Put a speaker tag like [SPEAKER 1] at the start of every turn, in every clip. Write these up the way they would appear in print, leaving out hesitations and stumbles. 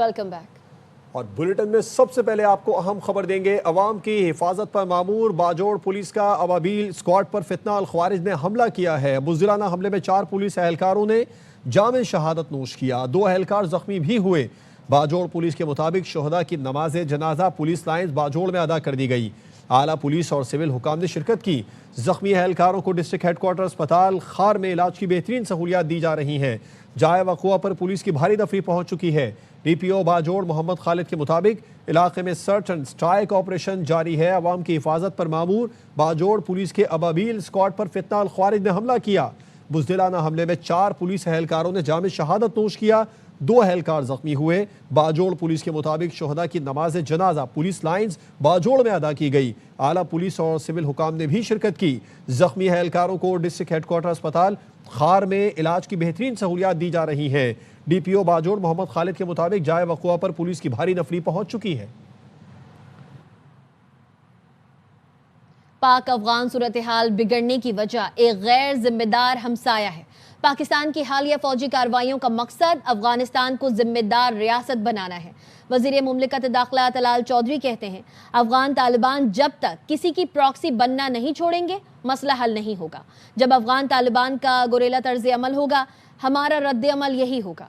[SPEAKER 1] Welcome back.
[SPEAKER 2] اور bulletin میں سب سے پہلے آپ کو اہم خبر دیں گے۔ عوام کی حفاظت پر مامور باجوڑ پولیس کا ابابیل اسکواڈ پر فتنہ الخوارج نے حملہ کیا ہے۔ بزدلانہ حملے میں 4 پولیس اہلکاروں نے جام شہادت نوش کیا، 2 اہلکار زخمی بھی ہوئے۔ باجوڑ پولیس کے مطابق شہداء کی نماز جنازہ پولیس لائنز باجوڑ میں ادا کر دی گئی۔ اعلیٰ پولیس اور سول حکام نے شرکت کی۔ زخمی اہلکاروں کو ڈسٹرکٹ ہیڈ کوارٹر اسپتال خار میں علاج کی بہترین سہولیات دی جا رہی ہیں۔ جائے وقوع پر پولیس کی بھاری تفریح پہنچ چکی ہے۔ ڈی پی او باجوڑ محمد خالد کے مطابق علاقے میں سرچ اینڈ اسٹرائک آپریشن جاری ہے۔ عوام کی حفاظت پر مامور باجوڑ پولیس کے ابابیل اسکواڈ پر فتنہ الخوارج نے حملہ کیا۔ بزدلانہ حملے میں 4 پولیس اہلکاروں نے جام شہادت نوش کیا، 2 اہلکار زخمی ہوئے۔ باجوڑ پولیس کے مطابق شہداء کی نماز جنازہ پولیس لائنز باجوڑ میں ادا کی گئی۔ اعلیٰ پولیس اور سول حکام نے بھی شرکت کی۔ زخمی اہلکاروں کو ڈسٹرکٹ ہیڈ کوارٹر اسپتال خار میں علاج کی بہترین سہولیات دی جا رہی ہیں۔ ڈی پی او باجوڑ محمد خالد کے مطابق جائے وقوع پر پولیس کی بھاری نفری پہنچ چکی ہے۔
[SPEAKER 1] پاک افغان صورتحال بگڑنے کی وجہ ایک غیر ذمہ دار ہمسایہ ہے۔ پاکستان کی حالیہ فوجی کارروائیوں کا مقصد افغانستان کو ذمہ دار ریاست بنانا ہے۔ وزیر مملکت داخلہ طلال چودھری کہتے ہیں، افغان طالبان جب تک کسی کی پراکسی بننا نہیں چھوڑیں گے مسئلہ حل نہیں ہوگا۔ جب افغان طالبان کا گوریلا طرز عمل ہوگا، ہمارا رد عمل یہی ہوگا۔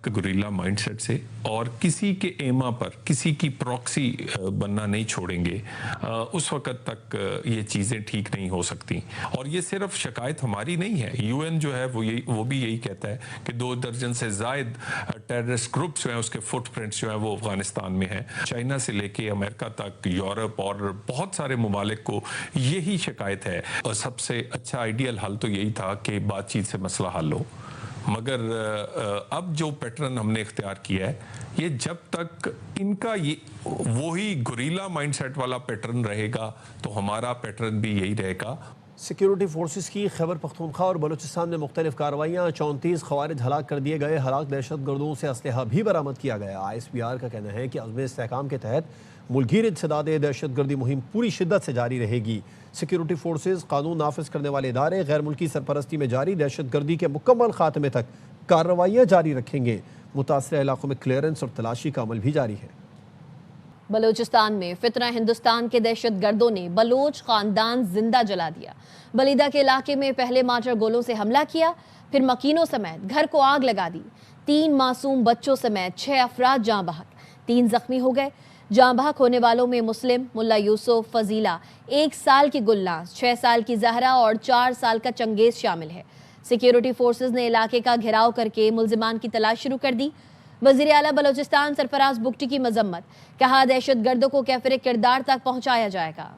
[SPEAKER 3] گوریلا مائنڈ سیٹ سے اور کسی کے ایما پر کسی کی پراکسی بننا نہیں چھوڑیں گے، اس وقت تک یہ چیزیں ٹھیک نہیں ہو سکتی۔ اور یہ صرف شکایت ہماری نہیں ہے، یو این جو ہے وہ بھی یہی کہتا ہے کہ 2 درجن سے زائد ٹیررسٹ گروپس جو ہیں اس کے فٹ پرنٹس جو ہیں وہ افغانستان میں ہیں۔ چائنا سے لے کے امریکہ تک، یورپ اور بہت سارے ممالک کو یہی شکایت ہے۔ اور سب سے اچھا آئیڈیل حل تو یہی تھا کہ بات چیت سے مسئلہ حل ہو، مگر اب جو پیٹرن ہم نے اختیار کیا ہے، یہ جب تک ان کا وہی گوریلا مائنڈ سیٹ والا پیٹرن رہے گا تو ہمارا پیٹرن بھی یہی رہے گا۔
[SPEAKER 2] سیکیورٹی فورسز کی خیبر پختونخوا اور بلوچستان میں مختلف کارروائیاں، 34 خوارج ہلاک کر دیے گئے۔ ہلاک دہشت گردوں سے اسلحہ بھی برآمد کیا گیا۔ آئی ایس پی آر کا کہنا ہے کہ عزم استحکام کے تحت ملکگیر انسداد دہشت گردی مہم پوری شدت سے جاری رہے گی۔ سیکیورٹی فورسز، قانون نافذ کرنے والے ادارے غیر ملکی سرپرستی میں جاری دہشت گردی کے مکمل خاتمے تک کارروائیاں جاری رکھیں گے۔ متاثرہ علاقوں میں کلیئرنس اور تلاشی کا عمل بھی جاری ہے۔
[SPEAKER 1] بلوچستان میں فتنہ ہندوستان کے دہشت گردوں نے بلوچ خاندان زندہ جلا دیا۔ بلیدہ کے علاقے میں پہلے مارٹر گولوں سے حملہ کیا، پھر مکینوں سمیت گھر کو آگ لگا دی۔ 3 معصوم بچوں سمیت 6 افراد جاں بحق، 3 زخمی ہو گئے۔ جاں بحق ہونے والوں میں مسلم، ملا یوسف، فضیلہ، 1 سال کی گلناز، 6 سال کی زہرا اور 4 سال کا چنگیز شامل ہے۔ سیکیورٹی فورسز نے علاقے کا گھیراؤ کر کے ملزمان کی تلاش شروع کر دی۔ وزیر اعلیٰ بلوچستان سرفراز بگٹی کی مذمت، کہا دہشت گردوں کو کیفر کردار تک پہنچایا جائے گا۔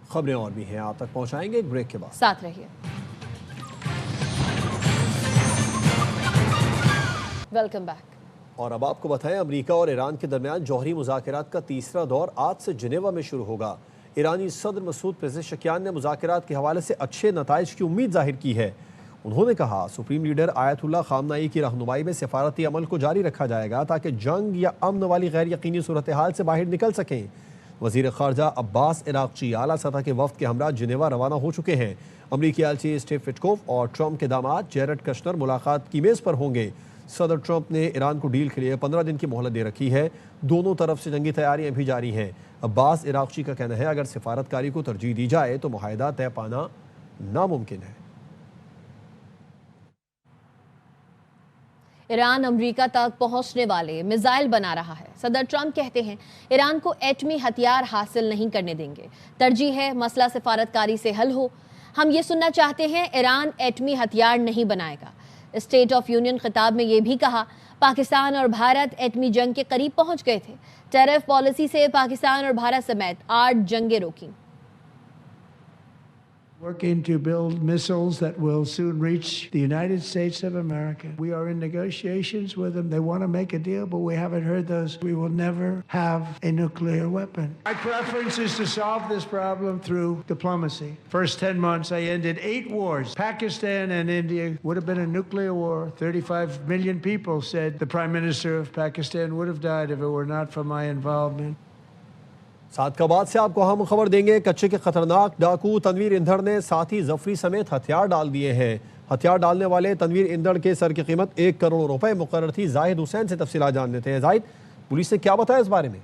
[SPEAKER 2] خبریں اور بھی ہیں، آپ تک پہنچائیں گے ایک بریک کے بعد،
[SPEAKER 1] ساتھ رہیے۔ Welcome back.
[SPEAKER 2] اور اب آپ کو بتائیں، امریکہ اور ایران کے درمیان جوہری مذاکرات کا تیسرا دور آج سے جنیوا میں شروع ہوگا۔ ایرانی صدر مسعود پزشکیان نے مذاکرات کے حوالے سے اچھے نتائج کی امید ظاہر کی ہے۔ انہوں نے کہا سپریم لیڈر آیت اللہ خامنائی کی رہنمائی میں سفارتی عمل کو جاری رکھا جائے گا تاکہ جنگ یا امن والی غیر یقینی صورتحال سے باہر نکل سکیں۔ وزیر خارجہ عباس عراقچی اعلیٰ سطح کے وفد کے ہمراہ جنیوا روانہ ہو چکے ہیں۔ امریکی ایلچی اسٹیو وٹکوف اور ٹرمپ کے داماد جیرڈ کشنر ملاقات کی میز پر ہوں گے۔ صدر ٹرمپ نے ایران کو ڈیل کے لیے 15 دن کی مہلت دے رکھی ہے۔ دونوں طرف سے جنگی تیاریاں بھی جاری ہیں۔ عباس عراقچی کا کہنا ہے اگر سفارتکاری کو ترجیح دی جائے تو معاہدہ طے پانا ناممکن ہے۔
[SPEAKER 1] ایران امریکہ تک پہنچنے والے میزائل بنا رہا ہے۔ صدر ٹرمپ کہتے ہیں ایران کو ایٹمی ہتھیار حاصل نہیں کرنے دیں گے، ترجیح ہے مسئلہ سفارتکاری سے حل ہو۔ ہم یہ سننا چاہتے ہیں ایران ایٹمی ہتھیار نہیں بنائے گا۔ اسٹیٹ آف یونین خطاب میں یہ بھی کہا پاکستان اور بھارت ایٹمی جنگ کے قریب پہنچ گئے تھے۔ ٹیرف پالیسی سے پاکستان اور بھارت سمیت 8 جنگیں روکیں۔
[SPEAKER 4] Working to build missiles that will soon reach the United States of America. We are in negotiations with them. They want to make a deal, but we haven't heard those. We will never have a nuclear weapon. My preference is to solve this problem through diplomacy. First 10 months, I ended 8 wars. Pakistan and India would have been a nuclear war. 35 million people said the Prime Minister of Pakistan would have died if it were not for my involvement.
[SPEAKER 2] ساتھ کا بعد سے آپ کو ہم خبر دیں گے، کچے کے خطرناک ڈاکو تنویر اندھڑ نے ساتھی ظفری سمیت ہتھیار ڈال دیے ہیں۔ ہتھیار ڈالنے والے تنویر ایندڑ کے سر کی قیمت 1 کروڑ روپے مقرر تھی۔ زاہد حسین سے تفصیلات جان لیتے ہیں۔ زاہد، پولیس نے کیا بتایا اس بارے میں؟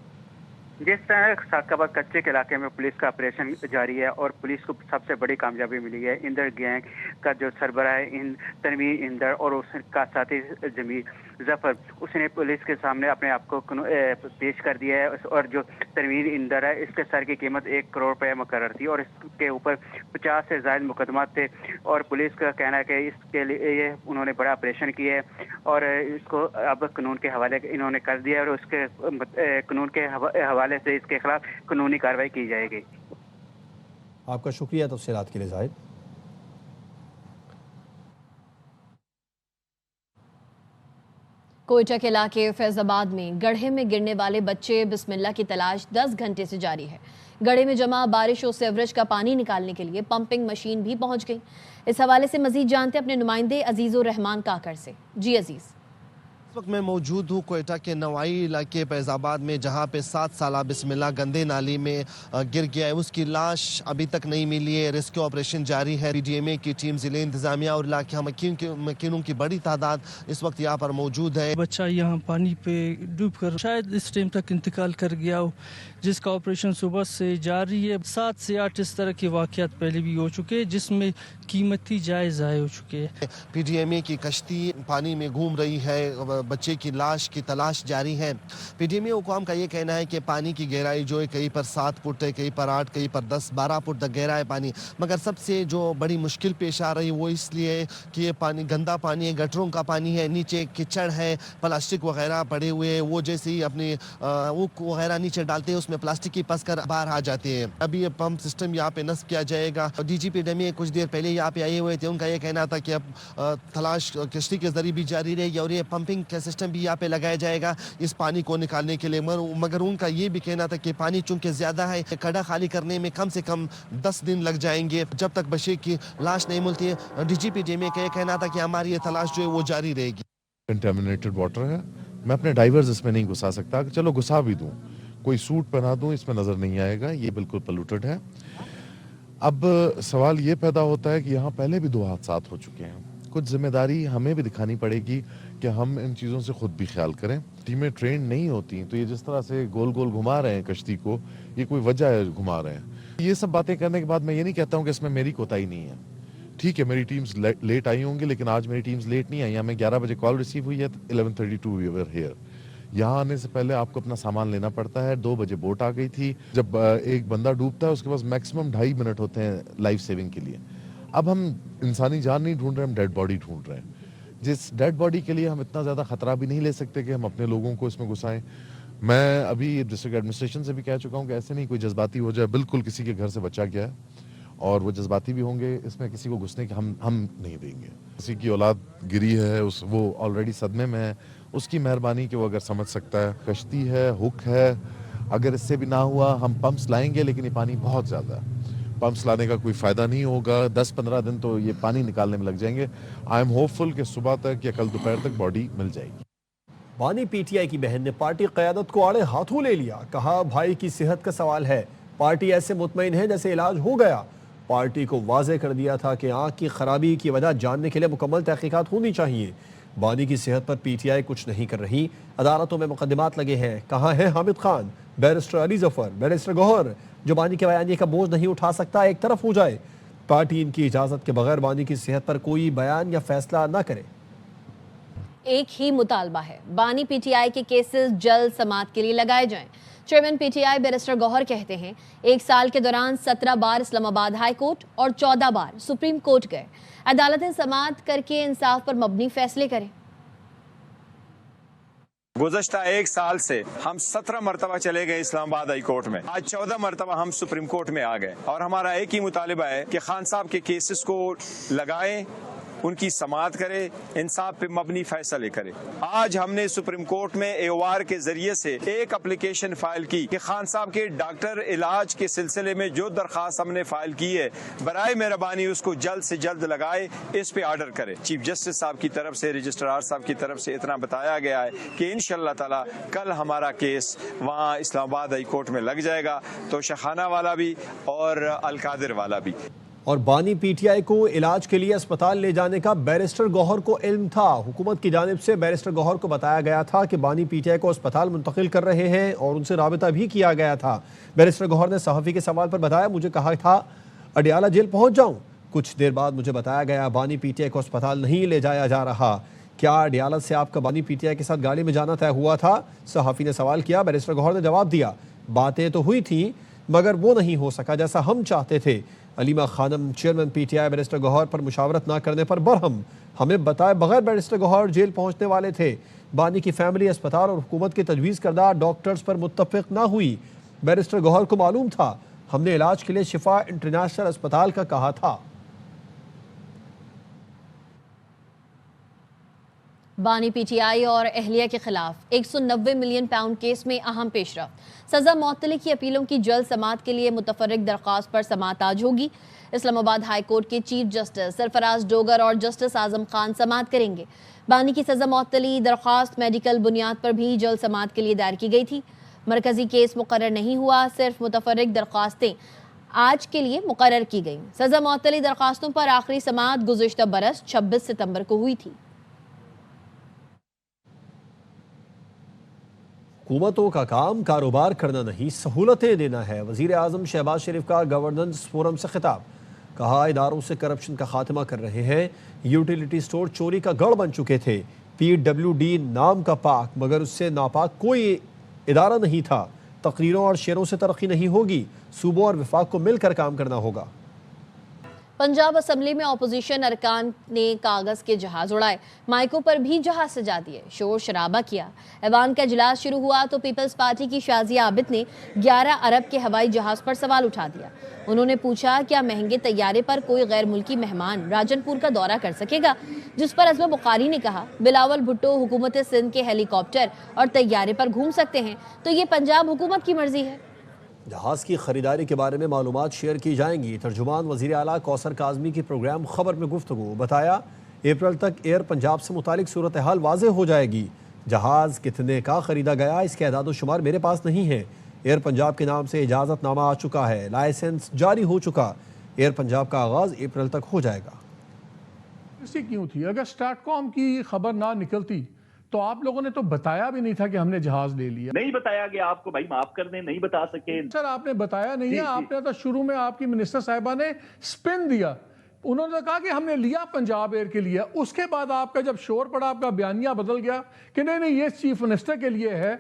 [SPEAKER 5] جس طرح ساکاباد کچے کے علاقے میں پولیس کا آپریشن جاری ہے اور پولیس کو سب سے بڑی کامیابی ملی ہے۔ ایندڑ گینگ کا جو سربراہ تنویر ایندڑ اور اس کا ساتھی ضمیر ظفر، اس نے پولیس کے سامنے اپنے آپ کو پیش کر دیا ہے اور جو تنویر ایندڑ ہے اس کے سر کی قیمت 1 کروڑ روپے مقرر تھی اور اس کے اوپر 50 سے زائد مقدمات تھے اور پولیس کا کہنا ہے کہ اس کے لیے انہوں نے بڑا آپریشن کیا ہے اور اس کو اب قانون کے حوالے انہوں نے کر دیا اور اس کے قانون کے حوالے سے اس کے خلاف قانونی کارروائی کی جائے گی۔
[SPEAKER 2] آپ کا شکریہ تفصیلات کے لیے زاہد۔
[SPEAKER 1] کوئٹہ کے علاقے فیض آباد میں گڑھے میں گرنے والے بچے بسم اللہ کی تلاش 10 گھنٹے سے جاری ہے۔ گڑھے میں جمع بارش اور سیوریج کا پانی نکالنے کے لیے پمپنگ مشین بھی پہنچ گئی۔ اس حوالے سے مزید جانتے اپنے نمائندے عزیز الرحمان کاکڑ سے۔ جی عزیز۔
[SPEAKER 6] اس وقت میں موجود ہوں کوئٹہ کے نوائی علاقے فیض آباد میں، جہاں پہ 7 سالہ بسم اللہ گندے نالی میں گر گیا ہے۔ اس کی لاش ابھی تک نہیں ملی ہے۔ ریسکیو آپریشن جاری ہے۔ PDMA کی ٹیم، ضلع انتظامیہ اور علاقہ مکینوں کی بڑی تعداد اس وقت یہاں پر موجود ہے۔
[SPEAKER 7] بچہ یہاں پانی پہ ڈوب کر شاید اس ٹائم تک انتقال کر گیا ہو، جس کا آپریشن صبح سے جاری ہے۔ 7 سے 8 اس طرح کے واقعات پہلے بھی ہو چکے ہیں جس میں قیمتی جائے ضائع ہو چکے ہیں۔
[SPEAKER 6] PDMA کی کشتی پانی میں گھوم رہی ہے، بچے کی لاش کی تلاش جاری ہے۔ PDMA حکام کا یہ کہنا ہے کہ پانی کی گہرائی جو ہے کہیں پر 7 فٹ ہے، کہیں پر 8، کہیں پر 10-12 فٹ تک گہرا ہے پانی، مگر سب سے جو بڑی مشکل پیش آ رہی ہے وہ اس لیے کہ یہ پانی گندا پانی ہے، گٹروں کا پانی ہے، نیچے کچڑ ہے، پلاسٹک وغیرہ پڑے ہوئے ہیں، وہ جیسے ہی اپنے اوک وغیرہ نیچے ڈالتے ہیں اس میں پلاسٹک کی پس کر باہر آ جاتے ہیں۔ ابھی یہ پمپ سسٹم یہاں پہ نصب کیا جائے گا۔ DG PDMA کچھ دیر پہلے یہاں پہ آئے ہوئے تھے، ان کا یہ کہنا تھا کہ اب تلاش کشتی کے ذریعے بھی جاری رہے گی اور یہ پمپنگ کا سسٹم بھی یہاں پہ لگایا جائے گا اس پانی کو نکالنے کے لیے، مگر ان کا یہ بھی کہنا تھا کہ پانی چونکہ زیادہ ہے، کھڈا خالی کرنے میں کم سے کم 10 دن لگ جائیں گے جب تک بچے کی لاش نہیں ملتی ہے۔ DG PDMA کا یہ کہنا تھا کہ ہماری یہ تلاش جو ہے وہ جاری رہے گی۔
[SPEAKER 8] کنٹامینیٹڈ واٹر ہے، میں اپنے ڈائیورز اس میں نہیں گھسا سکتا، چلو گھسا بھی دوں، کوئی سوٹ پہنا دوں، اس میں نظر نہیں آئے گا، یہ بالکل پلوٹڈ ہے۔ اب سوال یہ پیدا ہوتا ہے کہ یہاں پہلے بھی 2 حادثات ہو چکے ہیں، کچھ ذمہ داری ہمیں بھی دکھانی پڑے گی کہ ہم ان چیزوں سے خود بھی خیال کریں۔ ٹیمیں ٹرین نہیں ہوتی تو یہ جس طرح سے گول گول گھما رہے ہیں کشتی کو، یہ کوئی وجہ ہے گھما رہے ہیں۔ یہ سب باتیں کرنے کے بعد میں یہ نہیں کہتا ہوں کہ اس میں میری کوتاہی نہیں ہے، ٹھیک ہے میری ٹیمز لیٹ آئی ہوں گی، لیکن آج میری ٹیمز لیٹ نہیں آئی۔ ہمیں 11 بجے کال ریسیو ہوئی ہے، 11:32 وی ور ہیئر۔ یہاں آنے سے پہلے آپ کو اپنا سامان لینا پڑتا ہے۔ 2 بجے بوٹ آ گئی تھی۔ جب ایک بندہ ڈوبتا ہے اس کے پاس میکسیمم 2.5 منٹ ہوتے ہیں لائف سیونگ کے لیے۔ اب ہم انسانی جان نہیں ڈھونڈ رہے، ہم ڈیڈ باڈی ڈھونڈ رہے ہیں۔ جس ڈیڈ باڈی کے لیے ہم اتنا زیادہ خطرہ بھی نہیں لے سکتے کہ ہم اپنے لوگوں کو اس میں گھسائیں۔ میں ابھی ڈسٹرکٹ ایڈمنسٹریشن سے بھی کہہ چکا ہوں کہ ایسے نہیں کوئی جذباتی ہو جائے، بالکل کسی کے گھر سے بچہ گیا ہے اور وہ جذباتی بھی ہوں گے، اس میں کسی کو گھسنے کے ہم نہیں دیں گے۔ کسی کی اولاد گری ہے، وہ آلریڈی صدمے میں ہے، اس کی مہربانی کہ وہ اگر سمجھ سکتا ہے۔ کشتی ہے، ہک ہے، اگر اس سے بھی نہ ہوا ہم پمپس لائیں گے، لیکن یہ پانی بہت زیادہ ہے، پمپس لانے کا کوئی فائدہ نہیں ہوگا۔ 10-15 دن تو یہ پانی نکالنے میں لگ جائیں گے۔ آئی ایم ہوپ فل کہ صبح تک یا کل دوپہر تک باڈی مل جائے گی۔
[SPEAKER 2] بانی PTI کی بہن نے پارٹی قیادت کو آڑے ہاتھوں لے لیا، کہا بھائی کی صحت کا سوال ہے، پارٹی ایسے مطمئن ہے جیسے علاج ہو گیا۔ پارٹی کو واضح کر دیا تھا کہ آنکھ کی خرابی کی وجہ جاننے کے لیے مکمل تحقیقات ہونی چاہیے۔ بانی کی صحت پر PTI کچھ نہیں کر رہی، عدالتوں میں مقدمات لگے ہیں۔ کہاں ہے حامد خان، بیرسٹر علی ظفر، بیرسٹر گوہر؟ جو بانی کے بیانیے کا بوجھ نہیں اٹھا سکتا ایک طرف ہو جائے۔ پارٹی ان کی اجازت کے بغیر بانی کی صحت پر کوئی بیان یا فیصلہ نہ کرے۔
[SPEAKER 1] ایک ہی مطالبہ ہے، بانی PTI کے کیسز جلد سماعت کے لیے لگائے جائیں۔ چیئرمین PTI بیرسٹر گوہر کہتے ہیں 1 سال کے دوران 17 بار اسلام آباد ہائی کورٹ اور 14 بار سپریم کورٹ گئے۔ عدالتیں سماعت کر کے انصاف پر مبنی فیصلے کریں۔
[SPEAKER 9] گزشتہ 1 سال سے ہم 17 مرتبہ چلے گئے اسلام آباد ہائی کورٹ میں، آج 14 مرتبہ ہم سپریم کورٹ میں آ گئے، اور ہمارا ایک ہی مطالبہ ہے کہ خان صاحب کے کیسز کو لگائیں، ان کی سماعت کرے، انصاف پہ مبنی فیصلے کرے۔ آج ہم نے سپریم کورٹ میں AOR کے ذریعے سے ایک اپلیکیشن فائل کی کہ خان صاحب کے ڈاکٹر علاج کے سلسلے میں جو درخواست ہم نے فائل کی ہے، برائے مہربانی اس کو جلد سے جلد لگائے، اس پہ آرڈر کرے۔ چیف جسٹس صاحب کی طرف سے، رجسٹرار صاحب کی طرف سے اتنا بتایا گیا ہے کہ انشاءاللہ تعالی کل ہمارا کیس وہاں اسلام آباد ہائی کورٹ میں لگ جائے گا، تو شاہخانہ والا بھی اور القادر والا بھی۔
[SPEAKER 2] اور بانی پی ٹی آئی کو علاج کے لیے اسپتال لے جانے کا بیرسٹر گوہر کو علم تھا۔ حکومت کی جانب سے بیرسٹر گوہر کو بتایا گیا تھا کہ بانی پی ٹی آئی کو اسپتال منتقل کر رہے ہیں اور ان سے رابطہ بھی کیا گیا تھا۔ بیرسٹر گوہر نے صحافی کے سوال پر بتایا، مجھے کہا تھا اڈیالہ جیل پہنچ جاؤں، کچھ دیر بعد مجھے بتایا گیا بانی پی ٹی آئی کو اسپتال نہیں لے جایا جا رہا۔ کیا اڈیالہ سے آپ کا بانی پی ٹی آئی کے ساتھ گاڑی میں جانا طے ہوا تھا؟ صحافی نے سوال کیا۔ بیرسٹر گوہر نے جواب دیا، باتیں تو ہوئی تھیں مگر وہ نہیں ہو سکا جیسا ہم چاہتے تھے۔ Aleema Khanum chairman P T I barrister Gohar پر مشاورت نہ کرنے پر برہم، ہمیں بتائے بغیر بیرسٹر گوہر جیل پہنچنے والے تھے۔ بانی کی فیملی اسپتال اور حکومت کی تجویز کردہ ڈاکٹرز پر متفق نہ ہوئی۔ بیرسٹر گوہر کو معلوم تھا، ہم نے علاج کے لیے شفا انٹرنیشنل اسپتال کا کہا تھا۔
[SPEAKER 1] بانی پی ٹی آئی اور اہلیہ کے خلاف 190 ملین پاؤنڈ کیس میں اہم پیش رفت، سزا معطلی کی اپیلوں کی جلد سماعت کے لیے متفرق درخواست پر سماعت آج ہوگی۔ اسلام آباد ہائی کورٹ کے چیف جسٹس سرفراز ڈوگر اور جسٹس اعظم خان سماعت کریں گے۔ بانی کی سزا معطلی درخواست میڈیکل بنیاد پر بھی جلد سماعت کے لیے دائر کی گئی تھی۔ مرکزی کیس مقرر نہیں ہوا، صرف متفرق درخواستیں آج کے لیے مقرر کی گئیں۔ سزا معطلی درخواستوں پر آخری سماعت گزشتہ برس 26 ستمبر کو ہوئی تھی۔
[SPEAKER 2] حکومتوں کا کام کاروبار کرنا نہیں، سہولتیں دینا ہے۔ وزیر اعظم شہباز شریف کا گورننس فورم سے خطاب، کہا اداروں سے کرپشن کا خاتمہ کر رہے ہیں۔ یوٹیلیٹی سٹور چوری کا گڑھ بن چکے تھے، پی ڈبلیو ڈی نام کا پاک مگر اس سے ناپاک کوئی ادارہ نہیں تھا۔ تقریروں اور شعروں سے ترقی نہیں ہوگی، صوبوں اور وفاق کو مل کر کام کرنا ہوگا۔
[SPEAKER 1] پنجاب اسمبلی میں اپوزیشن ارکان نے کاغذ کے جہاز اڑائے، مائکوں پر بھی جہاز سجا دیے، شور شرابہ کیا۔ ایوان کا اجلاس شروع ہوا تو پیپلز پارٹی کی شازیہ عابد نے 11 ارب کے ہوائی جہاز پر سوال اٹھا دیا۔ انہوں نے پوچھا کیا مہنگے طیارے پر کوئی غیر ملکی مہمان راجن پور کا دورہ کر سکے گا، جس پر عزم بخاری نے کہا بلاول بھٹو حکومت سندھ کے ہیلی کاپٹر اور طیارے پر گھوم سکتے ہیں تو یہ پنجاب حکومت کی مرضی ہے۔
[SPEAKER 2] جہاز کی خریداری کے بارے میں معلومات شیئر کی جائیں گی۔ ترجمان وزیر اعلیٰ کوثر کاظمی کی پروگرام خبر میں گفتگو، بتایا اپریل تک ایئر پنجاب سے متعلق صورتحال واضح ہو جائے گی۔ جہاز کتنے کا خریدا گیا اس کے اعداد و شمار میرے پاس نہیں ہے۔ ایئر پنجاب کے نام سے اجازت نامہ آ چکا ہے، لائسنس جاری ہو چکا۔ ایئر پنجاب کا آغاز اپریل تک ہو جائے گا۔
[SPEAKER 10] اسی کیوں تھی؟ اگر سٹارٹ کام کی خبر نہ نکلتی تو آپ لوگوں نے تو بتایا بھی نہیں تھا کہ ہم نے جہاز لے لیا۔
[SPEAKER 11] نہیں بتایا گیا آپ کو، بھائی معاف کر دیں، نہیں بتا سکے
[SPEAKER 10] سر، آپ نے بتایا نہیں ہے۔ آپ نے تو شروع میں آپ کی منسٹر صاحبہ نے سپن دیا، انہوں نے کہا کہ ہم نے لیا پنجاب ایئر کے لیے۔ اس کے بعد آپ کا جب شور پڑا، آپ کا بیانیہ بدل گیا کہ نہیں یہ چیف منسٹر کے لیے ہے۔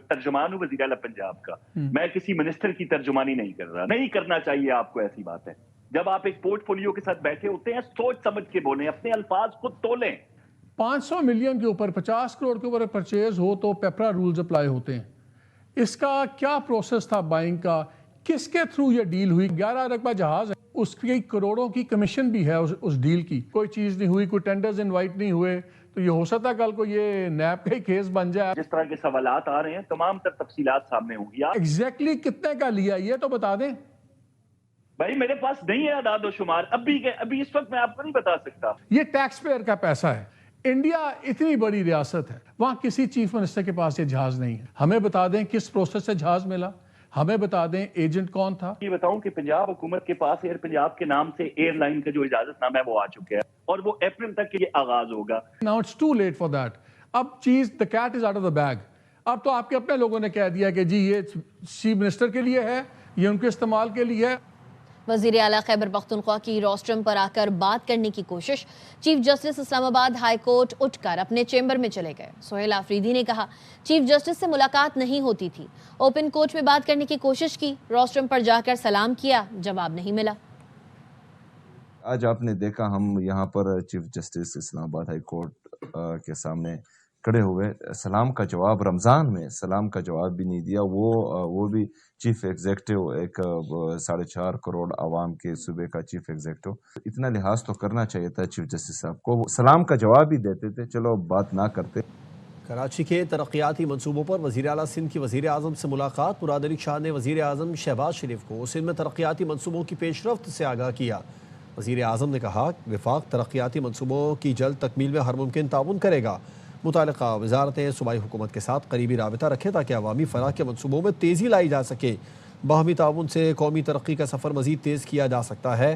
[SPEAKER 11] ترجمان ہوں وزیر اعلیٰ پنجاب کا، میں کسی منسٹر کی ترجمانی نہیں کر رہا، نہیں کرنا چاہیے آپ کو، ایسی بات ہے۔ جب آپ ایک پورٹ فولیو کے ساتھ بیٹھے ہوتے ہیں سوچ سمجھ کے بولیں، اپنے الفاظ خود تولیں۔
[SPEAKER 10] 500 ملین کے اوپر 50 کروڑ کے اوپر پرچیز ہو تو پیپرا رولز اپلائی ہوتے ہیں۔ اس کا کیا پروسیس تھا بائنگ کا، کس کے تھرو یہ ڈیل ہوئی؟ 11 ارب کا جہاز ہے، اس کی کروڑوں کی کمیشن بھی ہے اس ڈیل کی۔ کوئی چیز نہیں ہوئی، کوئی ٹینڈرز انوائٹ نہیں ہوئے، تو یہ ہو سکتا کل کو یہ نیب کا ہی کیس بن جائے۔
[SPEAKER 11] جس طرح کے سوالات آ رہے ہیں تمام تر تفصیلات سامنے ہوں گی۔
[SPEAKER 10] ایگزیکٹلی کتنے کا لیا یہ تو بتا دیں۔
[SPEAKER 11] بھائی میرے پاس نہیں ہے اعداد و شمار، ابھی اس وقت میں آپ کو نہیں بتا سکتا۔
[SPEAKER 10] یہ ٹیکس پیئر کا پیسہ ہے۔ انڈیا اتنی بڑی ریاست ہے، وہاں کسی چیف منسٹر کے پاس یہ جہاز نہیں ہے۔ ہمیں بتا دیں کس پروسیس سے جہاز ملا، ہمیں بتا دیں ایجنٹ کون تھا۔
[SPEAKER 11] یہ بتاؤں کہ پنجاب حکومت کے پاس ایئر پنجاب کے نام سے ایئر لائن کا جو اجازت نامہ ہے وہ آ چکا ہے اور وہ اپریل تک کے یہ آغاز ہوگا۔
[SPEAKER 10] Now it's too late for that۔ اب چیز the cat is out of the bag۔ اب تو آپ کے اپنے لوگوں نے کہہ دیا کہ جی یہ چیف منسٹر کے لیے ہے، یہ ان کے استعمال کے لیے ہے۔
[SPEAKER 1] وزیر اعلیٰ خیبر پختونخوا کی روسٹرم پر آ کر بات کرنے کی کوشش، چیف جسٹس اسلام آباد ہائی کورٹ اٹھ کر اپنے چیمبر میں چلے گئے۔ سہیل آفریدی نے کہا چیف جسٹس سے ملاقات نہیں ہوتی تھی، اوپن کورٹ میں بات کرنے کی کوشش کی، روسٹرم پر جا کر سلام کیا، جواب نہیں ملا۔
[SPEAKER 12] آج آپ نے دیکھا ہم یہاں پر چیف جسٹس اسلام آباد ہائی کورٹ کے سامنے کھڑے ہوئے، سلام کا جواب، رمضان میں سلام کا جواب بھی نہیں دیا۔ وہ بھی چیف ایگزیکٹو، ایک 4.5 کروڑ عوام کے صوبے کا چیف ایگزیکٹو، اتنا لحاظ تو کرنا چاہیے تھا چیف جسٹس صاحب کو، سلام کا جواب ہی دیتے تھے، چلو بات نہ کرتے۔
[SPEAKER 2] کراچی کے ترقیاتی منصوبوں پر وزیر اعلیٰ سندھ کی وزیر اعظم سے ملاقات، مراد علی شاہ نے وزیر اعظم شہباز شریف کو سندھ میں ترقیاتی منصوبوں کی پیش رفت سے آگاہ کیا۔ وزیر اعظم نے کہا وفاق ترقیاتی منصوبوں کی جلد تکمیل میں ہر ممکن تعاون کرے گا، متعلقہ وزارتیں صوبائی حکومت کے ساتھ قریبی رابطہ رکھیں تاکہ عوامی فلاح کے منصوبوں میں تیزی لائی جا سکے۔ باہمی تعاون سے قومی ترقی کا سفر مزید تیز کیا جا سکتا ہے۔